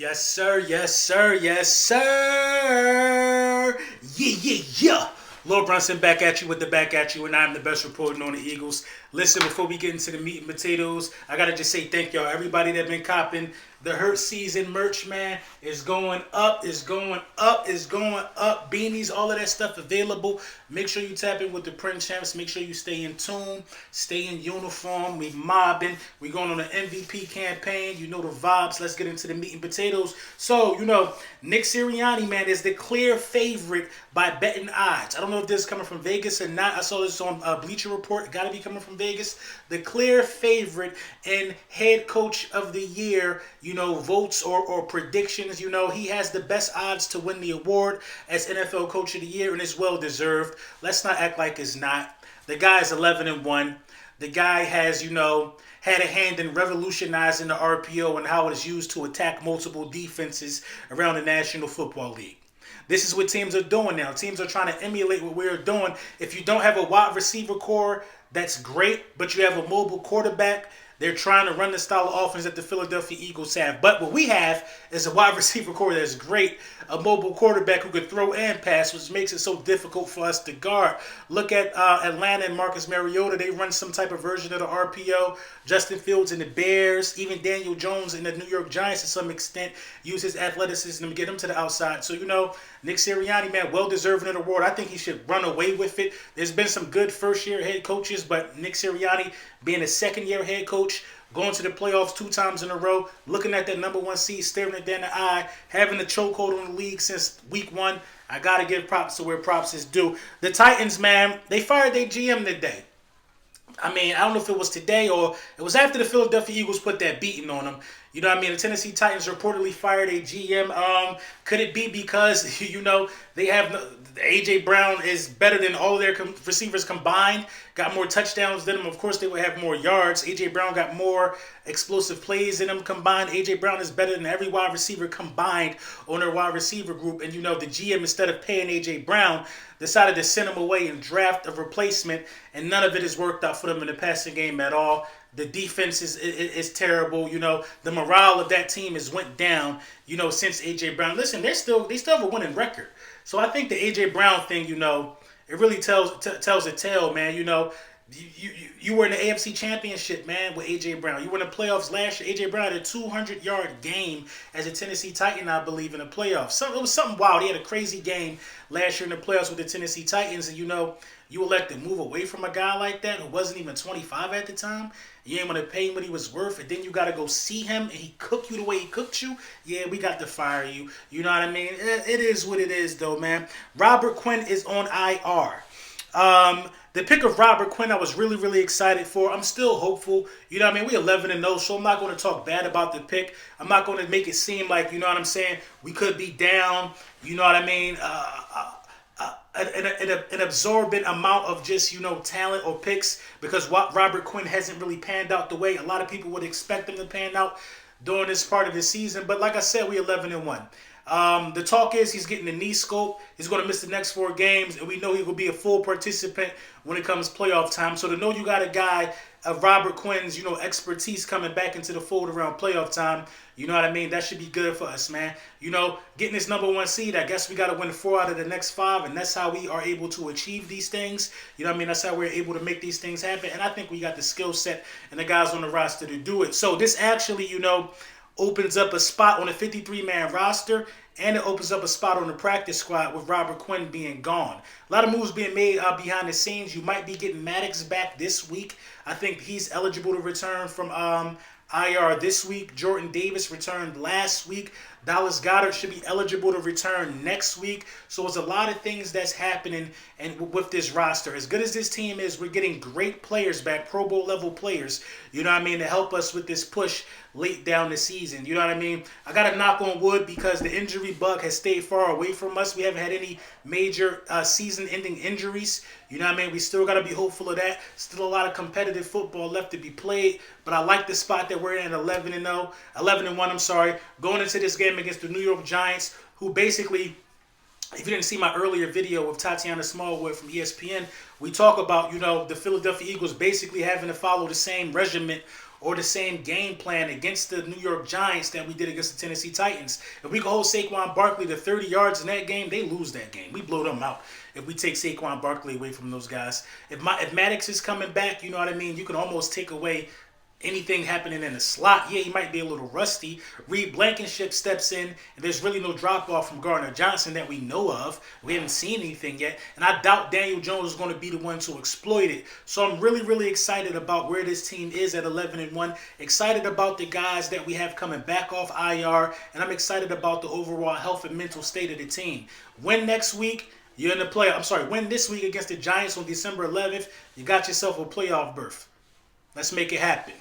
Yes, sir. Yes, sir. Yes, sir. Yeah, yeah, yeah. Lord Brunson back at you with the back at you, and I'm the best reporting on the Eagles. Listen, before we get into the meat and potatoes, I gotta just say thank y'all. Everybody that been copping the Hurt Season merch, man, is going up, is going up, is going up. Beanies, all of that stuff available. Make sure you tap in with the print champs. Make sure you stay in tune, stay in uniform. We mobbing. We going on an MVP campaign. You know the vibes. Let's get into the meat and potatoes. So, Nick Sirianni, man, is the clear favorite by betting odds. I don't know if this is coming from Vegas or not. I saw this on Bleacher Report. Got to be coming from Vegas. The clear favorite and head coach of the year, votes or predictions. He has the best odds to win the award as NFL Coach of the Year, and it's well deserved. Let's not act like it's not. The guy is 11-1. The guy has, had a hand in revolutionizing the RPO and how it is used to attack multiple defenses around the National Football League. This is what teams are doing now. Teams are trying to emulate what we're doing. If you don't have a wide receiver core, that's great, but you have a mobile quarterback. They're trying to run the style of offense that the Philadelphia Eagles have. But what we have is a wide receiver core that's great, a mobile quarterback who could throw and pass, which makes it so difficult for us to guard. Look at Atlanta and Marcus Mariota. They run some type of version of the RPO. Justin Fields and the Bears, even Daniel Jones and the New York Giants to some extent, use his athleticism to get him to the outside. So, Nick Sirianni, man, well-deserving of the award. I think he should run away with it. There's been some good first-year head coaches, but Nick Sirianni being a second-year head coach, going to the playoffs 2 times in a row, looking at that number 1 seed, staring it down the eye, having the chokehold on the league since week 1. I got to give props to where props is due. The Titans, man, they fired their GM today. I don't know if it was today or it was after the Philadelphia Eagles put that beating on them. The Tennessee Titans reportedly fired a GM. Could it be because, they have A.J. Brown is better than all of their receivers combined, got more touchdowns than them. Of course, they would have more yards. A.J. Brown got more explosive plays than them combined. A.J. Brown is better than every wide receiver combined on their wide receiver group. And, the GM, instead of paying A.J. Brown, decided to send him away and draft a replacement, and none of it has worked out for them in the passing game at all. The defense is terrible. The morale of that team has went down, since A.J. Brown. Listen, they still have a winning record. So I think the A.J. Brown thing, it really tells a tale, man. You were in the AFC Championship, man, with A.J. Brown. You were in the playoffs last year. A.J. Brown had a 200-yard game as a Tennessee Titan, I believe, in the playoffs. It was something wild. He had a crazy game last year in the playoffs with the Tennessee Titans, and you elect to move away from a guy like that who wasn't even 25 at the time. You ain't want to pay him what he was worth, and then you got to go see him, and he cooked you the way he cooked you. Yeah, we got to fire you. You know what I mean? It is what it is, though, man. Robert Quinn is on IR. The pick of Robert Quinn, I was really, really excited for. I'm still hopeful. We 11-0, so I'm not going to talk bad about the pick. I'm not going to make it seem like, we could be down. You know what I mean? An absorbent amount of just, talent or picks, because Robert Quinn hasn't really panned out the way a lot of people would expect him to pan out during this part of the season. But like I said, we 11-1. The talk is he's getting the knee scope. He's going to miss the next 4 games, and we know he will be a full participant when it comes playoff time. So to know you got a guy of Robert Quinn's, expertise coming back into the fold around playoff time, you know what I mean? That should be good for us, man. Getting this number 1 seed, I guess we got to win 4 out of the next 5, and that's how we are able to achieve these things. That's how we're able to make these things happen, and I think we got the skill set and the guys on the roster to do it. So this actually, opens up a spot on a 53-man roster, and it opens up a spot on the practice squad with Robert Quinn being gone. A lot of moves being made behind the scenes. You might be getting Maddox back this week. I think he's eligible to return from IR this week. Jordan Davis returned last week. Dallas Goedert should be eligible to return next week. So it's a lot of things that's happening and with this roster. As good as this team is, we're getting great players back, Pro Bowl level players, to help us with this push late down the season. You know what I mean? I got to knock on wood because the injury bug has stayed far away from us. We haven't had any major season-ending injuries. You know what I mean? We still got to be hopeful of that. Still a lot of competitive football left to be played, but I like the spot that we're in at 11-1, going into this game against the New York Giants, who basically if you didn't see my earlier video with Tatiana Smallwood from ESPN, we talk about, the Philadelphia Eagles basically having to follow the same regiment or the same game plan against the New York Giants that we did against the Tennessee Titans. If we can hold Saquon Barkley to 30 yards in that game, they lose that game. We blow them out if we take Saquon Barkley away from those guys. If Maddox is coming back, you know what I mean, you can almost take away anything happening in the slot. Yeah, he might be a little rusty. Reed Blankenship steps in, and there's really no drop-off from Gardner Johnson that we know of. We haven't seen anything yet, and I doubt Daniel Jones is going to be the one to exploit it. So I'm really, really excited about where this team is at 11-1. Excited about the guys that we have coming back off IR, and I'm excited about the overall health and mental state of the team. Win next week, you're in the playoff. Win this week against the Giants on December 11th, you got yourself a playoff berth. Let's make it happen.